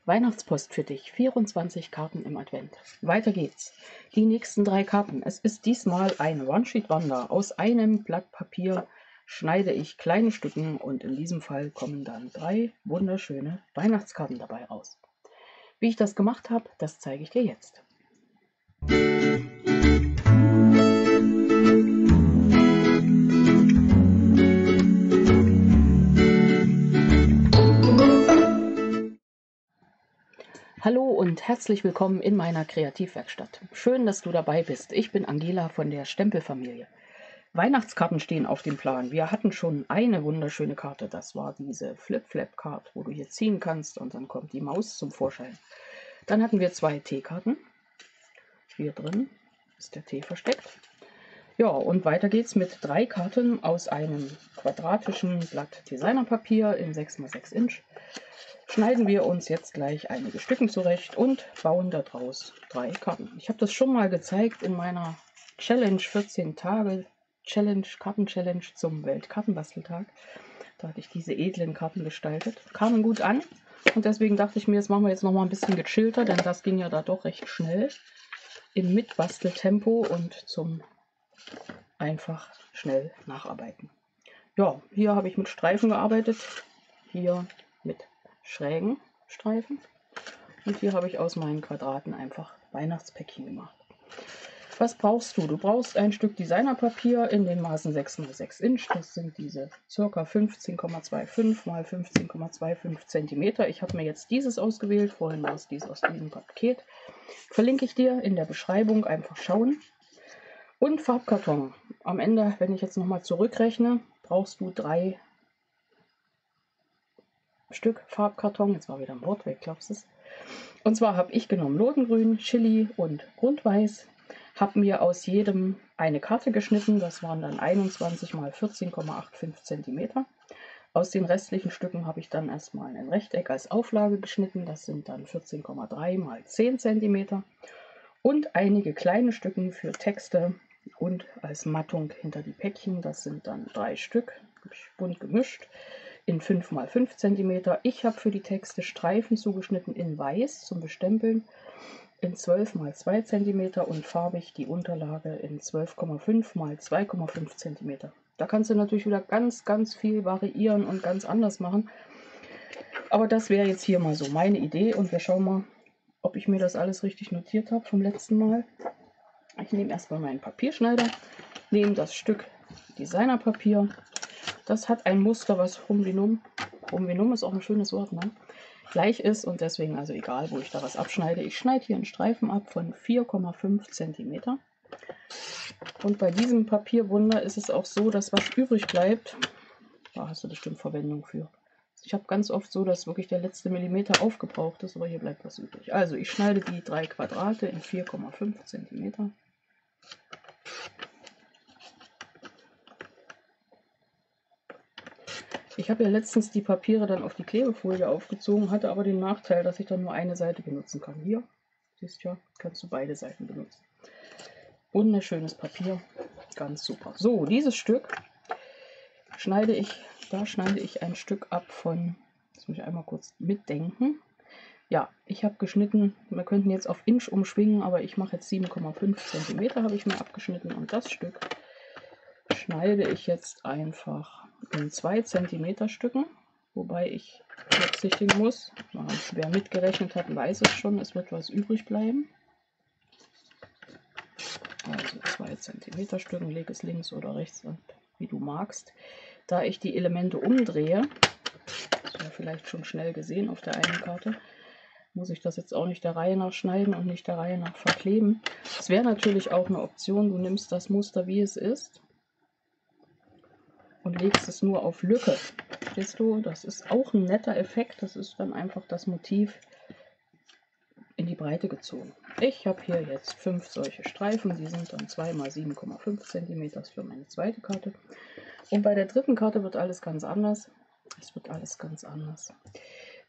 Weihnachtspost für dich. 24 Karten im Advent. Weiter geht's. Die nächsten 3 Karten. Es ist diesmal ein One-Sheet-Wonder. Aus einem Blatt Papier schneide ich kleine Stücken und in diesem Fall kommen dann 3 wunderschöne Weihnachtskarten dabei raus. Wie ich das gemacht habe, das zeige ich dir jetzt. Hallo und herzlich willkommen in meiner Kreativwerkstatt. Schön, dass du dabei bist. Ich bin Angela von der Stempelfamilie. Weihnachtskarten stehen auf dem Plan. Wir hatten schon eine wunderschöne Karte. Das war diese Flip-Flap-Card, wo du hier ziehen kannst und dann kommt die Maus zum Vorschein. Dann hatten wir 2 Teekarten. Hier drin ist der Tee versteckt. Ja, und weiter geht's mit 3 Karten aus einem quadratischen Blatt Designerpapier in 6x6 Inch. Schneiden wir uns jetzt gleich einige Stücken zurecht und bauen daraus 3 Karten. Ich habe das schon mal gezeigt in meiner Challenge 14 Tage Karten-Challenge zum Weltkartenbasteltag. Da hatte ich diese edlen Karten gestaltet. Kamen gut an und deswegen dachte ich mir, das machen wir jetzt noch mal ein bisschen gechillter, denn das ging ja da doch recht schnell im Mitbasteltempo und zum einfach schnell nacharbeiten. Ja, hier habe ich mit Streifen gearbeitet, hier mit schrägen Streifen und hier habe ich aus meinen Quadraten einfach Weihnachtspäckchen gemacht. Was brauchst du? Du brauchst ein Stück Designerpapier in den Maßen 6x6 Inch. Das sind diese ca. 15,25 x 15,25 cm. Ich habe mir jetzt dieses ausgewählt, vorhin war es dieses aus diesem Paket. Verlinke ich dir in der Beschreibung, einfach schauen. Und Farbkarton. Am Ende, wenn ich jetzt nochmal zurückrechne, brauchst du 3 Stück Farbkarton. Jetzt war wieder ein Wort weg, glaubst du es? Und zwar habe ich genommen Lodengrün, Chili und Grundweiß. Habe mir aus jedem eine Karte geschnitten. Das waren dann 21 x 14,85 cm. Aus den restlichen Stücken habe ich dann erstmal ein Rechteck als Auflage geschnitten. Das sind dann 14,3 x 10 cm. Und einige kleine Stücken für Texte und als Mattung hinter die Päckchen. Das sind dann 3 Stück, bunt gemischt, in 5 x 5 cm. Ich habe für die Texte Streifen zugeschnitten in Weiß zum Bestempeln, in 12 x 2 cm und farbig die Unterlage in 12,5 x 2,5 cm. Da kannst du natürlich wieder ganz viel variieren und ganz anders machen. Aber das wäre jetzt hier mal so meine Idee und wir schauen mal, ob ich mir das alles richtig notiert habe vom letzten Mal. Ich nehme erstmal meinen Papierschneider, nehme das Stück Designerpapier. Das hat ein Muster, was Rumvinum ist auch ein schönes Wort, ne? Gleich ist und deswegen also egal, wo ich da was abschneide. Ich schneide hier einen Streifen ab von 4,5 cm. Und bei diesem Papierwunder ist es auch so, dass was übrig bleibt, da hast du bestimmt Verwendung für. Ich habe ganz oft so, dass wirklich der letzte Millimeter aufgebraucht ist, aber hier bleibt was übrig. Also ich schneide die 3 Quadrate in 4,5 cm. Ich habe ja letztens die Papiere dann auf die Klebefolie aufgezogen, hatte aber den Nachteil, dass ich dann nur eine Seite benutzen kann. Hier, siehst du ja, kannst du beide Seiten benutzen. Wunderschönes Papier, ganz super. So, dieses Stück schneide ich ein Stück ab von, jetzt muss ich einmal kurz mitdenken. Ja, ich habe geschnitten, wir könnten jetzt auf Inch umschwingen, aber ich mache jetzt 7,5 cm habe ich mir abgeschnitten und das Stück schneide ich jetzt einfach in 2 cm Stücken, wobei ich berücksichtigen muss, wer mitgerechnet hat, weiß es schon, es wird was übrig bleiben. Also 2 cm Stücken, lege es links oder rechts, wie du magst. Da ich die Elemente umdrehe, das hast du ja vielleicht schon schnell gesehen auf der einen Karte, muss ich das jetzt auch nicht der Reihe nach schneiden und nicht der Reihe nach verkleben. Es wäre natürlich auch eine Option, du nimmst das Muster wie es ist und legst es nur auf Lücke. Siehst du, das ist auch ein netter Effekt. Das ist dann einfach das Motiv in die Breite gezogen. Ich habe hier jetzt 5 solche Streifen. Die sind dann 2 x 7,5 cm für meine zweite Karte. Und bei der dritten Karte wird alles ganz anders. Es wird alles ganz anders.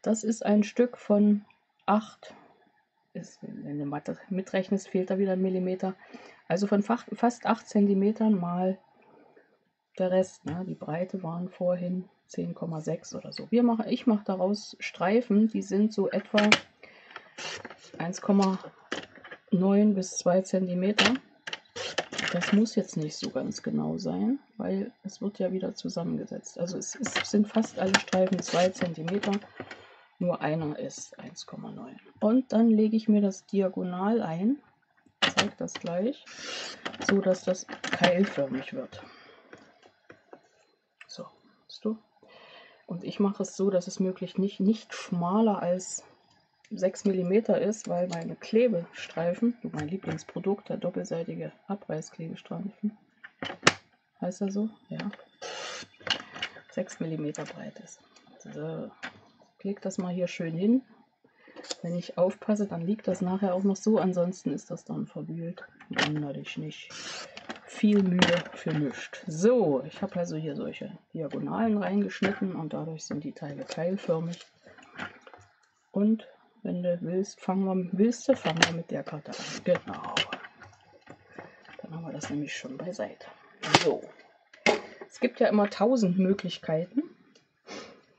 Das ist ein Stück von 8. Wenn du Mathe mitrechnest, fehlt da wieder ein Millimeter. Also von fast 8 cm mal der Rest, ne? Die Breite waren vorhin 10,6 oder so. Ich mache daraus Streifen, die sind so etwa 1,9 bis 2 cm. Das muss jetzt nicht so ganz genau sein, weil es wird ja wieder zusammengesetzt. Also es sind fast alle Streifen 2 cm, nur einer ist 1,9. Und dann lege ich mir das diagonal ein, ich zeige das gleich, so dass das keilförmig wird. So, siehst du? Und ich mache es so, dass es möglichst nicht schmaler als 6 mm ist, weil meine Klebestreifen, mein Lieblingsprodukt, der doppelseitige Abreißklebestreifen, heißt er so? Ja. 6 mm breit ist. So, ich lege das mal hier schön hin. Wenn ich aufpasse, dann liegt das nachher auch noch so, ansonsten ist das dann verwühlt. Wundere dich nicht. Viel Mühe für nichts. So, ich habe also hier solche Diagonalen reingeschnitten und dadurch sind die Teile keilförmig. Und wenn du willst, fangen wir mit der Karte an. Genau. Dann haben wir das nämlich schon beiseite. So. Es gibt ja immer 1000 Möglichkeiten.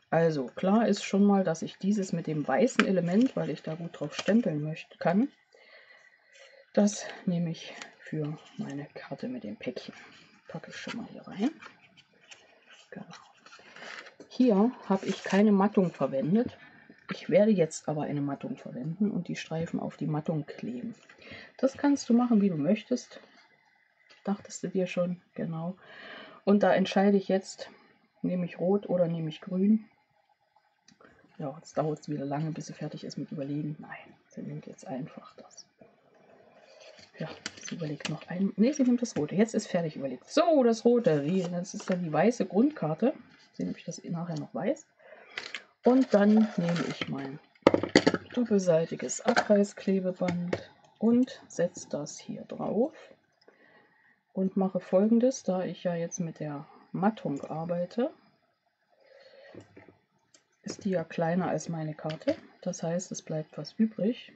Also klar ist schon mal, dass ich dieses mit dem weißen Element, weil ich da gut drauf stempeln kann, das nehme ich für meine Karte mit dem Päckchen. Packe ich schon mal hier rein. Genau. Hier habe ich keine Mattung verwendet. Ich werde jetzt aber eine Mattung verwenden und die Streifen auf die Mattung kleben. Das kannst du machen, wie du möchtest. Dachtest du dir schon, genau. Und da entscheide ich jetzt, nehme ich rot oder nehme ich grün. Ja, jetzt dauert es wieder lange, bis sie fertig ist mit Überlegen. Nein, sie nimmt jetzt einfach das. Ja, sie überlegt noch ein. Ne, sie nimmt das Rote. Jetzt ist fertig überlegt. So, das Rote. Das ist dann die weiße Grundkarte. Sie nimmt das nachher noch weiß. Und dann nehme ich mein doppelseitiges Abreißklebeband und setze das hier drauf. Und mache Folgendes, da ich ja jetzt mit der Mattung arbeite, ist die ja kleiner als meine Karte. Das heißt, es bleibt was übrig.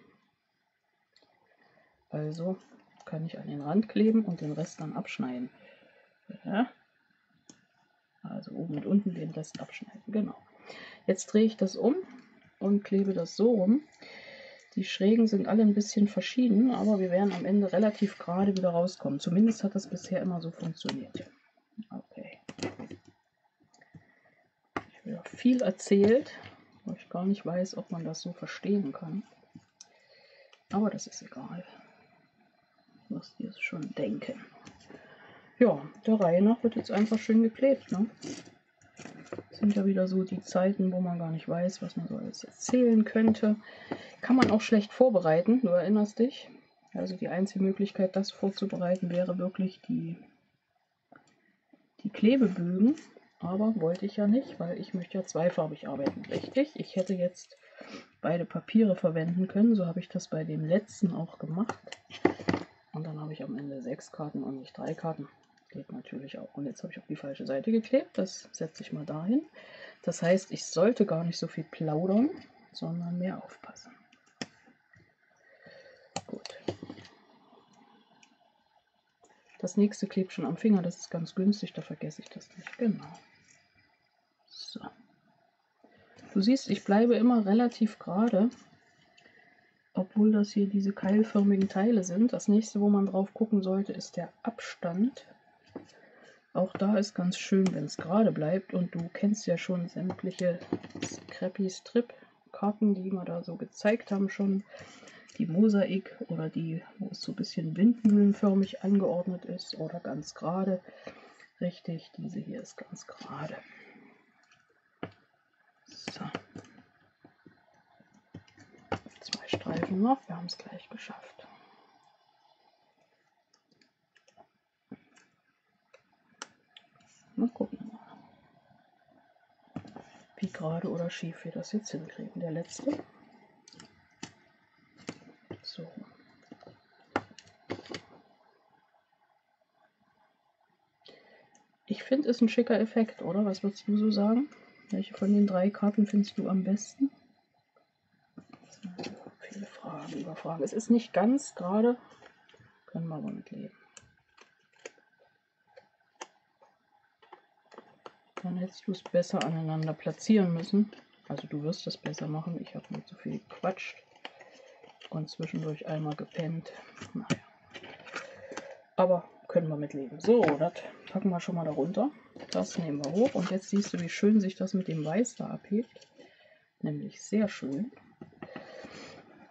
Also kann ich an den Rand kleben und den Rest dann abschneiden. Ja. Also oben und unten den Rest abschneiden. Genau. Jetzt drehe ich das um und klebe das so rum. Die Schrägen sind alle ein bisschen verschieden, aber wir werden am Ende relativ gerade wieder rauskommen. Zumindest hat das bisher immer so funktioniert. Okay. Ich habe ja viel erzählt, weil ich gar nicht weiß, ob man das so verstehen kann. Aber das ist egal. Wirst dir es schon denken. Ja, der Reihe nach wird jetzt einfach schön geklebt. Ne? Das sind ja wieder so die Zeiten, wo man gar nicht weiß, was man so alles erzählen könnte. Kann man auch schlecht vorbereiten, du erinnerst dich. Also die einzige Möglichkeit, das vorzubereiten, wäre wirklich die Klebebögen. Aber wollte ich ja nicht, weil ich möchte ja zweifarbig arbeiten. Richtig, ich hätte jetzt beide Papiere verwenden können. So habe ich das bei dem letzten auch gemacht. Und dann habe ich am Ende 6 Karten und nicht 3 Karten. Geht natürlich auch. Und jetzt habe ich auf die falsche Seite geklebt. Das setze ich mal dahin. Das heißt, ich sollte gar nicht so viel plaudern, sondern mehr aufpassen. Gut. Das nächste klebt schon am Finger. Das ist ganz günstig. Da vergesse ich das nicht. Genau. So. Du siehst, ich bleibe immer relativ gerade. Obwohl das hier diese keilförmigen Teile sind. Das nächste, wo man drauf gucken sollte, ist der Abstand. Auch da ist ganz schön, wenn es gerade bleibt. Und du kennst ja schon sämtliche Scrappy-Strip-Karten, die wir da so gezeigt haben schon. Die Mosaik oder die, wo es so ein bisschen windmühlenförmig angeordnet ist oder ganz gerade. Richtig, diese hier ist ganz gerade. So. 2 Streifen noch, wir haben es gleich geschafft. Mal gucken, wie gerade oder schief wir das jetzt hinkriegen. Der letzte. So. Ich finde, es ein schicker Effekt, oder? Was würdest du so sagen? Welche von den 3 Karten findest du am besten? Viele Fragen über Fragen. Es ist nicht ganz gerade, können wir aber mit leben. Dann hättest du es besser aneinander platzieren müssen. Also du wirst das besser machen. Ich habe nicht so viel gequatscht. und zwischendurch einmal gepennt. Naja. Aber können wir mitleben. So, das packen wir schon mal darunter. Das nehmen wir hoch. Und jetzt siehst du, wie schön sich das mit dem Weiß da abhebt. Nämlich sehr schön.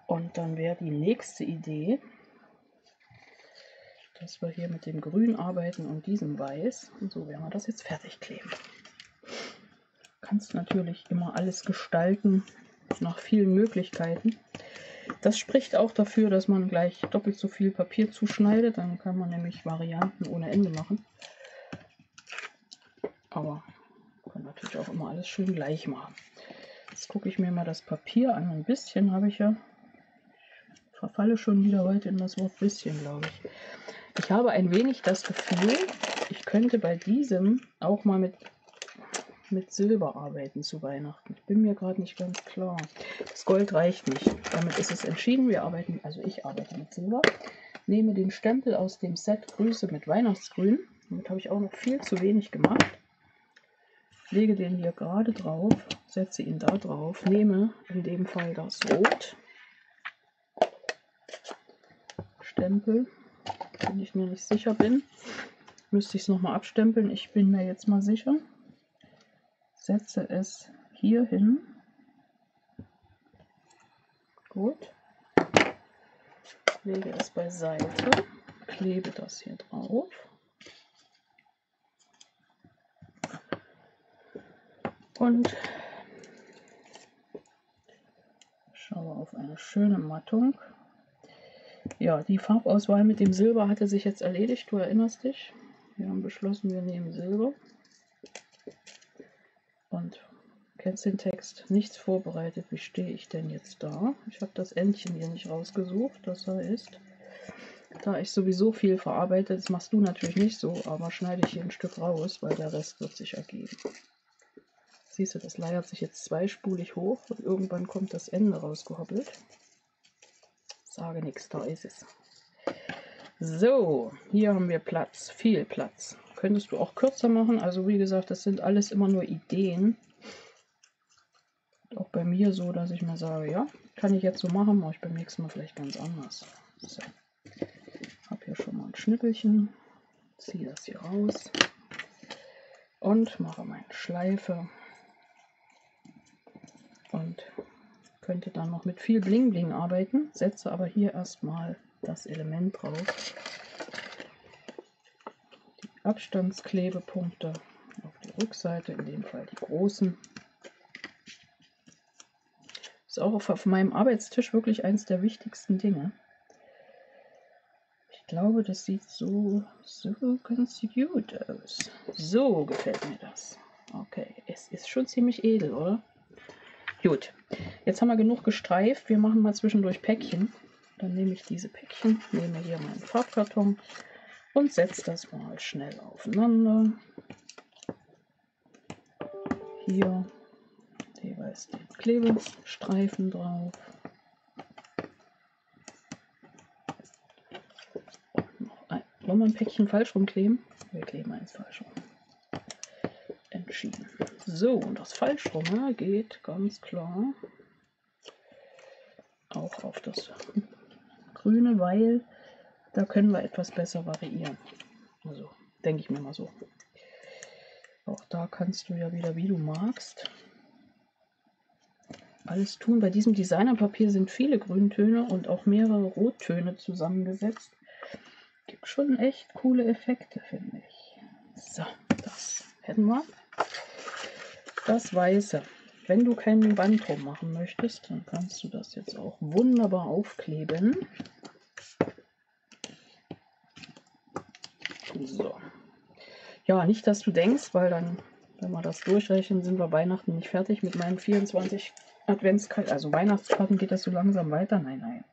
Und dann wäre die nächste Idee, dass wir hier mit dem Grün arbeiten und diesem Weiß. Und so werden wir das jetzt fertig kleben. Du kannst natürlich immer alles gestalten nach vielen Möglichkeiten. Das spricht auch dafür, dass man gleich doppelt so viel Papier zuschneidet. Dann kann man nämlich Varianten ohne Ende machen. Aber man kann natürlich auch immer alles schön gleich machen. Jetzt gucke ich mir mal das Papier an. Ein bisschen habe ich ja. Ich verfalle schon wieder heute in das Wort bisschen, glaube ich. Ich habe ein wenig das Gefühl, ich könnte bei diesem auch mal mit Silber arbeiten zu Weihnachten. Ich bin mir gerade nicht ganz klar. Das Gold reicht nicht. Damit ist es entschieden. Ich arbeite mit Silber. Nehme den Stempel aus dem Set Grüße mit Weihnachtsgrün. Damit habe ich auch noch viel zu wenig gemacht. Lege den hier gerade drauf, setze ihn da drauf, nehme in dem Fall das Rot. Stempel, wenn ich mir nicht sicher bin, müsste ich es nochmal abstempeln. Ich bin mir jetzt mal sicher. Setze es hier hin. Gut. Lege es beiseite. Klebe das hier drauf. Und schaue auf eine schöne Mattung. Ja, die Farbauswahl mit dem Silber hatte sich jetzt erledigt. Du erinnerst dich. Wir haben beschlossen, wir nehmen Silber. Und kennst den Text, nichts vorbereitet, wie stehe ich denn jetzt da? Ich habe das Endchen hier nicht rausgesucht, das heißt, da ich sowieso viel verarbeite, das machst du natürlich nicht so, aber schneide ich hier ein Stück raus, weil der Rest wird sich ergeben. Siehst du, das leiert sich jetzt zweispulig hoch und irgendwann kommt das Ende rausgehoppelt. Sage nichts, da ist es. So, hier haben wir Platz, viel Platz. Könntest du auch kürzer machen, also wie gesagt, das sind alles immer nur Ideen. Auch bei mir so, dass ich mir sage, ja, kann ich jetzt so machen, mache ich beim nächsten Mal vielleicht ganz anders. So, habe hier schon mal ein Schnippelchen, ziehe das hier raus und mache meine Schleife und könnte dann noch mit viel Bling Bling arbeiten, setze aber hier erstmal das Element drauf. Die Abstandsklebepunkte auf die Rückseite, in dem Fall die großen. Ist auch auf meinem Arbeitstisch wirklich eins der wichtigsten Dinge. Ich glaube, das sieht so ganz gut aus. So gefällt mir das. Okay, es ist schon ziemlich edel, oder? Gut, jetzt haben wir genug gestreift. Wir machen mal zwischendurch Päckchen. Dann nehme ich diese Päckchen, nehme hier meinen Farbkarton und setze das mal schnell aufeinander. Hier jeweils den Klebestreifen drauf. Wollen wir ein Päckchen falsch rumkleben? Wir kleben eins falsch rum. Entschieden. So, und das Falschrumme geht ganz klar auch auf das Grüne, weil da können wir etwas besser variieren. Also, denke ich mir mal so. Auch da kannst du ja wieder, wie du magst, alles tun. Bei diesem Designerpapier sind viele Grüntöne und auch mehrere Rottöne zusammengesetzt. Gibt schon echt coole Effekte, finde ich. So, das hätten wir. Das Weiße. Wenn du keinen Band drum machen möchtest, dann kannst du das jetzt auch wunderbar aufkleben. So. Ja, nicht, dass du denkst, weil dann, wenn wir das durchrechnen, sind wir Weihnachten nicht fertig mit meinen 24 Adventskarten. Also Weihnachtskarten geht das so langsam weiter. Nein, nein.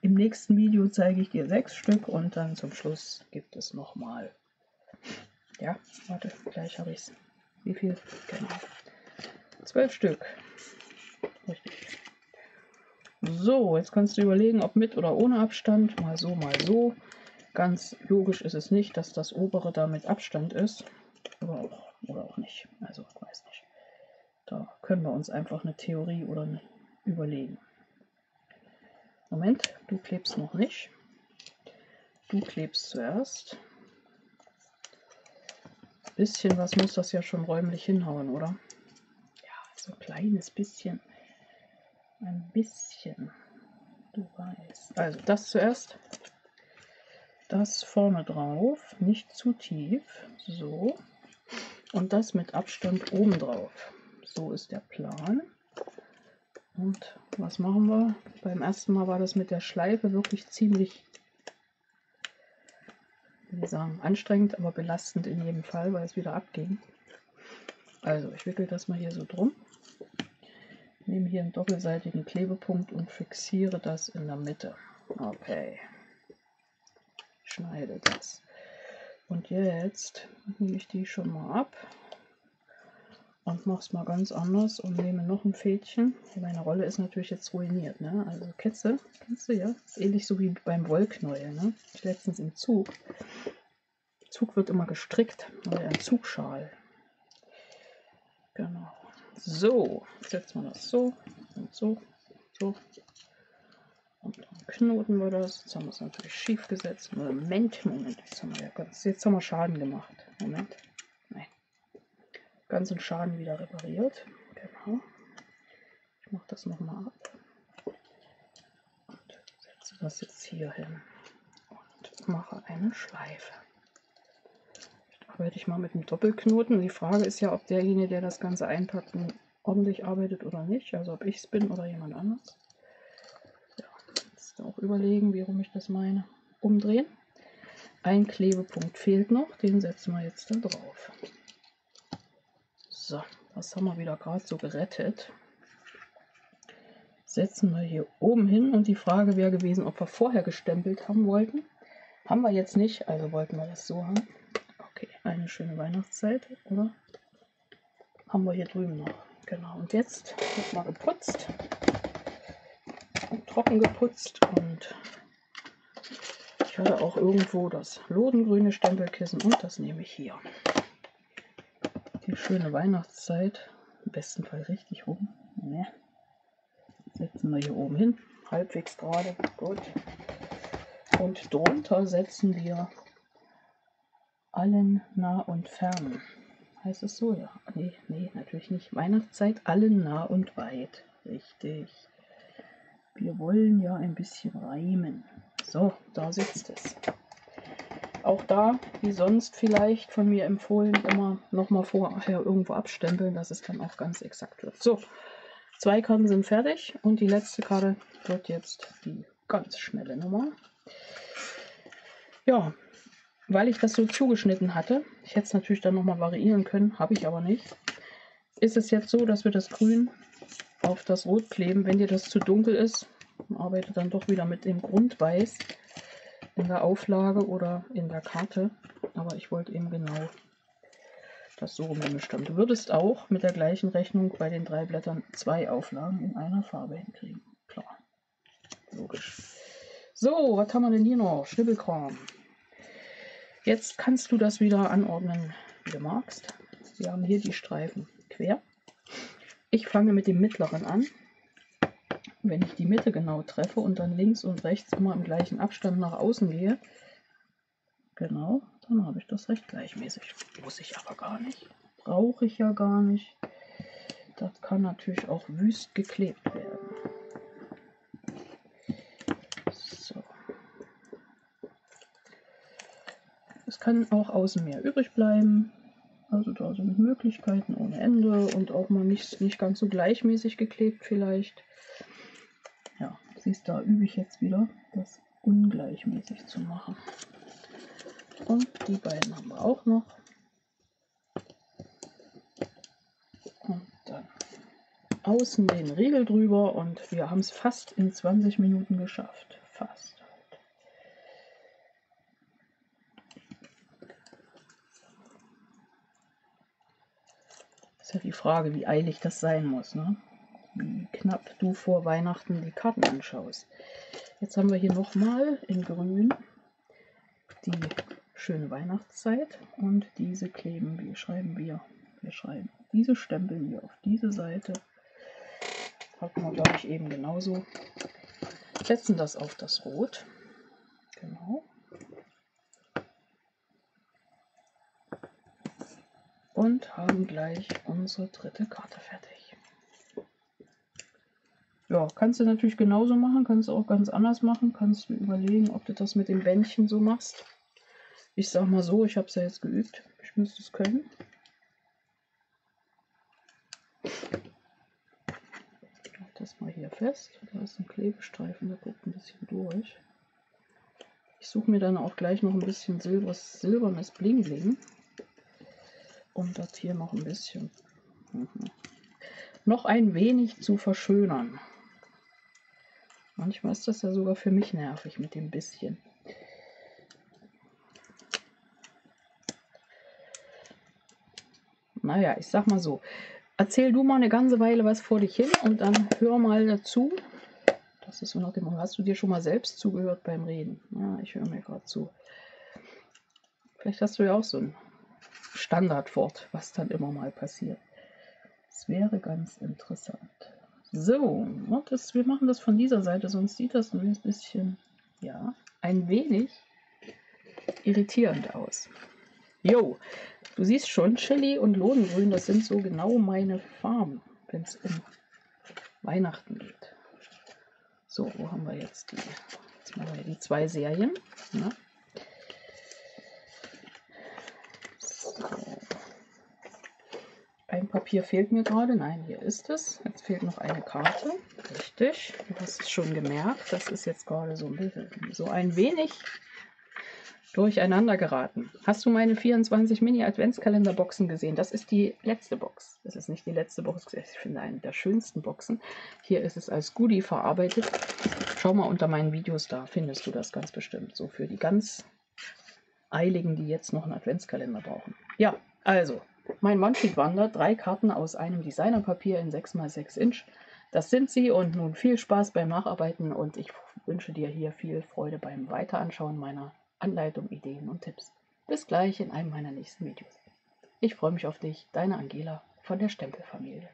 Im nächsten Video zeige ich dir 6 Stück und dann zum Schluss gibt es nochmal. Ja, warte, gleich habe ich es. Wie viel? Genau. 12 Stück. Richtig. So, jetzt kannst du überlegen, ob mit oder ohne Abstand. Mal so, mal so. Ganz logisch ist es nicht, dass das obere da mit Abstand ist. Oder auch nicht. Also, weiß nicht. Da können wir uns einfach eine Theorie oder überlegen. Moment, du klebst noch nicht. Du klebst zuerst. Ein bisschen was muss das ja schon räumlich hinhauen, oder? Ja, so ein kleines bisschen. Ein bisschen. Du weißt. Also das zuerst. Das vorne drauf, nicht zu tief. So. Und das mit Abstand oben drauf. So ist der Plan. Und was machen wir? Beim ersten Mal war das mit der Schleife wirklich ziemlich, wie wir sagen, anstrengend, aber belastend in jedem Fall, weil es wieder abging. Also ich wickel das mal hier so drum. Nehme hier einen doppelseitigen Klebepunkt und fixiere das in der Mitte. Okay. Schneide das. Und jetzt nehme ich die schon mal ab und mache es mal ganz anders und nehme noch ein Fädchen. Meine Rolle ist natürlich jetzt ruiniert, ne? Also kennst du ja? Ähnlich so wie beim Wollknäuel, ne? Letztens im Zug. Zug wird immer gestrickt, oder ein Zugschal. Genau. So, jetzt setzen wir das so und so, so. Und dann knoten wir das. Jetzt haben wir es natürlich schief gesetzt. Moment. Jetzt haben wir Schaden gemacht. Moment. Nein. Ganzen Schaden wieder repariert. Genau. Ich mache das nochmal ab. Und setze das jetzt hier hin. Und mache eine Schleife. Jetzt arbeite ich mal mit dem Doppelknoten. Die Frage ist ja, ob derjenige, der das Ganze einpackt, ordentlich arbeitet oder nicht. Also ob ich es bin oder jemand anderes. Auch überlegen, warum ich das meine. Umdrehen. Ein Klebepunkt fehlt noch, den setzen wir jetzt da drauf. So, das haben wir wieder gerade so gerettet. Setzen wir hier oben hin und die Frage wäre gewesen, ob wir vorher gestempelt haben wollten. Haben wir jetzt nicht, also wollten wir das so haben. Okay, eine schöne Weihnachtszeit, oder? Haben wir hier drüben noch. Genau, und jetzt wird mal geputzt. Trocken geputzt und ich hatte auch irgendwo das lodengrüne Stempelkissen und das nehme ich hier. Die schöne Weihnachtszeit, im besten Fall richtig rum. Ne. Setzen wir hier oben hin, halbwegs gerade, gut. Und drunter setzen wir allen nah und fern. Heißt es so? Ja. Nee, natürlich nicht. Weihnachtszeit, allen nah und weit. Richtig. Wir wollen ja ein bisschen reimen. So, da sitzt es. Auch da, wie sonst vielleicht von mir empfohlen, immer nochmal vorher irgendwo abstempeln, dass es dann auch ganz exakt wird. So, 2 Karten sind fertig und die letzte Karte wird jetzt die ganz schnelle Nummer. Ja, weil ich das so zugeschnitten hatte, ich hätte es natürlich dann nochmal variieren können, habe ich aber nicht, ist es jetzt so, dass wir das Grün auf das Rot kleben. Wenn dir das zu dunkel ist, arbeite dann doch wieder mit dem Grundweiß in der Auflage oder in der Karte. Aber ich wollte eben genau das so rumgemischt haben. Du würdest auch mit der gleichen Rechnung bei den 3 Blättern 2 Auflagen in einer Farbe hinkriegen. Klar. Logisch. So, was haben wir denn hier noch? Schnibbelkram. Jetzt kannst du das wieder anordnen, wie du magst. Wir haben hier die Streifen quer. Ich fange mit dem mittleren an. Wenn ich die Mitte genau treffe und dann links und rechts immer im gleichen Abstand nach außen gehe, genau, dann habe ich das recht gleichmäßig. Muss ich aber gar nicht. Brauche ich ja gar nicht. Das kann natürlich auch wüst geklebt werden. So. Es kann auch außen mehr übrig bleiben. Also da sind Möglichkeiten ohne Ende und auch mal nicht ganz so gleichmäßig geklebt vielleicht. Ja, siehst du, da übe ich jetzt wieder, das ungleichmäßig zu machen. Und die beiden haben wir auch noch. Und dann außen den Riegel drüber und wir haben es fast in 20 Minuten geschafft. Fast. Ist ja die Frage, wie eilig das sein muss, ne? Wie knapp du vor Weihnachten die Karten anschaust. Jetzt haben wir hier nochmal in Grün die schöne Weihnachtszeit und diese kleben wir, diese stempeln wir auf diese Seite. Hatten wir, glaube ich, eben genauso. setzen das auf das Rot. Genau. Und haben gleich unsere dritte Karte fertig. Ja, kannst du natürlich genauso machen, kannst du auch ganz anders machen. Kannst du überlegen, ob du das mit dem Bändchen so machst. Ich sag mal so, ich habe es ja jetzt geübt. Ich müsste es können. Ich mache das mal hier fest. Da ist ein Klebestreifen, der guckt ein bisschen durch. Ich suche mir dann auch gleich noch ein bisschen silbernes Bling Bling, um das hier noch ein bisschen noch ein wenig zu verschönern. Manchmal ist das ja sogar für mich nervig mit dem bisschen. Naja, ich sag mal so, erzähl du mal eine ganze Weile was vor dich hin und dann hör mal dazu. Das ist so nach dem, hast du dir schon mal selbst zugehört beim Reden? Ja, ich höre mir gerade zu. Vielleicht hast du ja auch so ein Standardwort, was dann immer mal passiert. Das wäre ganz interessant. So, wir machen das von dieser Seite, sonst sieht das ein bisschen, ja, ein wenig irritierend aus. Jo, du siehst schon, Chili und Lodengrün, das sind so genau meine Farben, wenn es um Weihnachten geht. So, wo haben wir jetzt die? Jetzt machen wir die 2 Serien. Ja. So. Ein Papier fehlt mir gerade. Nein, hier ist es. Jetzt fehlt noch eine Karte. Richtig. Du hast es schon gemerkt. Das ist jetzt gerade so ein wenig durcheinander geraten. Hast du meine 24 Mini-Adventskalender-Boxen gesehen? Das ist die letzte Box. Das ist nicht die letzte Box. Ich finde eine der schönsten Boxen. Hier ist es als Goodie verarbeitet. Schau mal unter meinen Videos, da findest du das ganz bestimmt. So für die ganz Eiligen, die jetzt noch einen Adventskalender brauchen. Ja, also, mein One-Sheet Wonder, 3 Karten aus einem Designerpapier in 6x6 Inch. Das sind sie und nun viel Spaß beim Nacharbeiten und ich wünsche dir hier viel Freude beim Weiteranschauen meiner Anleitung, Ideen und Tipps. Bis gleich in einem meiner nächsten Videos. Ich freue mich auf dich, deine Angela von der Stempelfamilie.